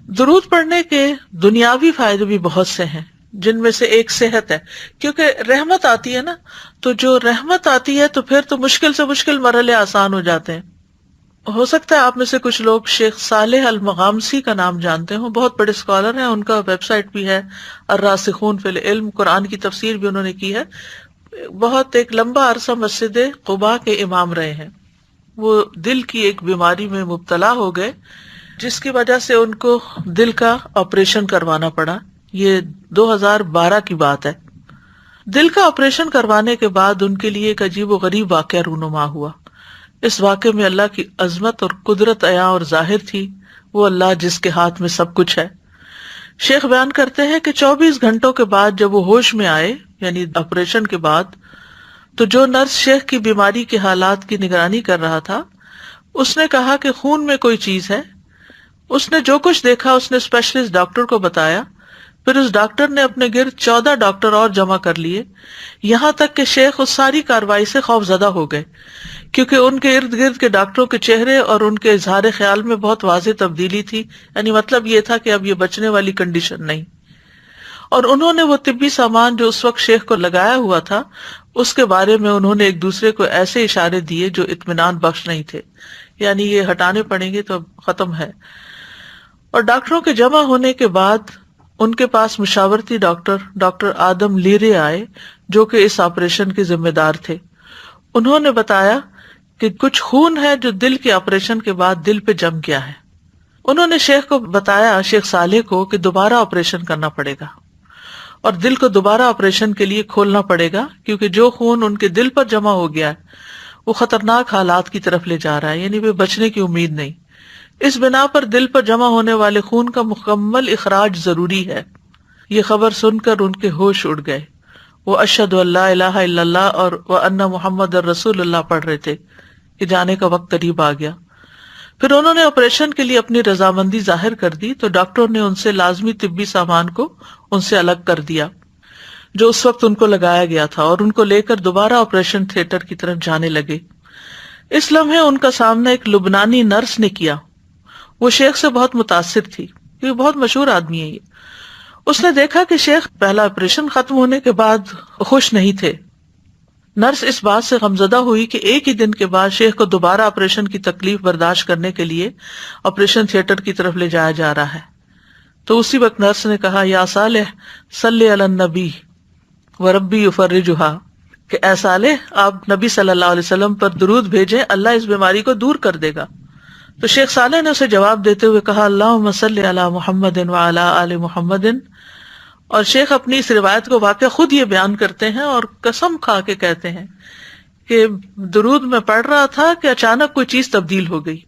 درود پڑھنے کے دنیاوی فائدے بھی بہت سے ہیں، جن میں سے ایک صحت ہے، کیونکہ رحمت آتی ہے نا، تو جو رحمت آتی ہے تو پھر تو مشکل سے مشکل مرحلے آسان ہو جاتے ہیں۔ ہو سکتا ہے آپ میں سے کچھ لوگ شیخ صالح المغامسی کا نام جانتے ہوں، بہت بڑے اسکالر ہیں، ان کا ویب سائٹ بھی ہے الراسخون فی العلم، قرآن کی تفسیر بھی انہوں نے کی ہے، بہت ایک لمبا عرصہ مسجد قباء کے امام رہے ہیں۔ وہ دل کی ایک بیماری میں مبتلا ہو گئے، جس کی وجہ سے ان کو دل کا آپریشن کروانا پڑا۔ یہ 2012 کی بات ہے۔ دل کا آپریشن کروانے کے بعد ان کے لیے ایک عجیب و غریب واقعہ رونما ہوا۔ اس واقعے میں اللہ کی عظمت اور قدرت عیاں اور ظاہر تھی، وہ اللہ جس کے ہاتھ میں سب کچھ ہے۔ شیخ بیان کرتے ہیں کہ 24 گھنٹوں کے بعد جب وہ ہوش میں آئے، یعنی آپریشن کے بعد، تو جو نرس شیخ کی بیماری کے حالات کی نگرانی کر رہا تھا، اس نے کہا کہ خون میں کوئی چیز ہے۔ اس نے جو کچھ دیکھا اس نے اسپیشلسٹ ڈاکٹر کو بتایا، پھر اس ڈاکٹر نے اپنے گرد 14 ڈاکٹر اور جمع کر لیے، یہاں تک کہ شیخ اس ساری کارروائی سے خوف زدہ ہو گئے، کیونکہ ان کے ارد گرد کے ڈاکٹروں کے چہرے اور ان کے اظہار خیال میں بہت واضح تبدیلی تھی، یعنی مطلب یہ تھا کہ اب یہ بچنے والی کنڈیشن نہیں۔ اور انہوں نے وہ طبی سامان جو اس وقت شیخ کو لگایا ہوا تھا، اس کے بارے میں انہوں نے ایک دوسرے کو ایسے اشارے دیے جو اطمینان بخش نہیں تھے، یعنی یہ ہٹانے پڑیں گے تو اب ختم ہے۔ اور ڈاکٹروں کے جمع ہونے کے بعد ان کے پاس مشاورتی ڈاکٹر آدم لیرے آئے، جو کہ اس آپریشن کے ذمہ دار تھے۔ انہوں نے بتایا کہ کچھ خون ہے جو دل کے آپریشن کے بعد دل پہ جم گیا ہے۔ انہوں نے شیخ کو بتایا، شیخ صالح کو، کہ دوبارہ آپریشن کرنا پڑے گا اور دل کو دوبارہ آپریشن کے لیے کھولنا پڑے گا، کیونکہ جو خون ان کے دل پر جمع ہو گیا ہے وہ خطرناک حالات کی طرف لے جا رہا ہے، یعنی وہ بچنے کی امید نہیں۔ اس بنا پر دل پر جمع ہونے والے خون کا مکمل اخراج ضروری ہے۔ یہ خبر سن کر ان کے ہوش اڑ گئے، وہ اشہد ان لا الہ الا اللہ اور وان محمد رسول اللہ پڑھ رہے تھے کہ جانے کا وقت قریب آ گیا۔ پھر انہوں نے آپریشن کے لیے اپنی رضامندی ظاہر کر دی تو ڈاکٹروں نے ان سے لازمی طبی سامان کو ان سے الگ کر دیا جو اس وقت ان کو لگایا گیا تھا، اور ان کو لے کر دوبارہ آپریشن تھیٹر کی طرف جانے لگے۔ اس لمحے ان کا سامنا ایک لبنانی نرس نے کیا۔ وہ شیخ سے بہت متاثر تھی، یہ بہت مشہور آدمی ہے یہ۔ اس نے دیکھا کہ شیخ پہلا آپریشن ختم ہونے کے بعد خوش نہیں تھے۔ نرس اس بات سے غمزدہ ہوئی کہ ایک ہی دن کے بعد شیخ کو دوبارہ آپریشن کی تکلیف برداشت کرنے کے لیے آپریشن تھیٹر کی طرف لے جایا جا رہا ہے۔ تو اسی وقت نرس نے کہا، یا صالح صلی علی النبی وربی یفرجھا، کہ اے صالح آپ نبی صلی اللہ علیہ وسلم پر درود بھیجیں، اللہ اس بیماری کو دور کر دے گا۔ تو شیخ صالح نے اسے جواب دیتے ہوئے کہا، اللہم صلی علی محمد وعلی آل محمد۔ اور شیخ اپنی اس روایت کو واقعہ خود یہ بیان کرتے ہیں اور قسم کھا کے کہتے ہیں کہ درود میں پڑھ رہا تھا کہ اچانک کوئی چیز تبدیل ہو گئی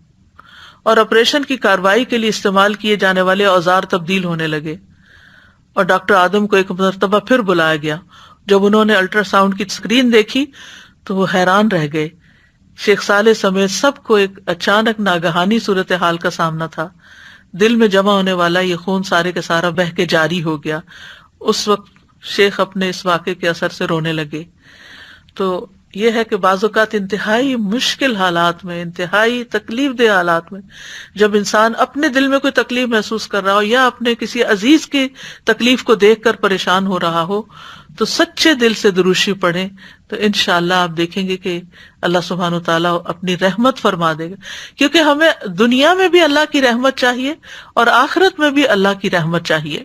اور آپریشن کی کارروائی کے لیے استعمال کیے جانے والے اوزار تبدیل ہونے لگے، اور ڈاکٹر آدم کو ایک مرتبہ پھر بلایا گیا۔ جب انہوں نے الٹرا ساؤنڈ کی اسکرین دیکھی تو وہ حیران رہ گئے۔ شیخ صالح سمیت سب کو ایک اچانک ناگہانی صورتحال کا سامنا تھا۔ دل میں جمع ہونے والا یہ خون سارے کا سارا بہہ کے جاری ہو گیا۔ اس وقت شیخ اپنے اس واقعے کے اثر سے رونے لگے۔ تو یہ ہے کہ بعض اوقات انتہائی مشکل حالات میں، انتہائی تکلیف دہ حالات میں، جب انسان اپنے دل میں کوئی تکلیف محسوس کر رہا ہو یا اپنے کسی عزیز کی تکلیف کو دیکھ کر پریشان ہو رہا ہو، تو سچے دل سے دروشی پڑھیں، تو انشاءاللہ آپ دیکھیں گے کہ اللہ سبحانہ وتعالیٰ اپنی رحمت فرما دے گا، کیونکہ ہمیں دنیا میں بھی اللہ کی رحمت چاہیے اور آخرت میں بھی اللہ کی رحمت چاہیے۔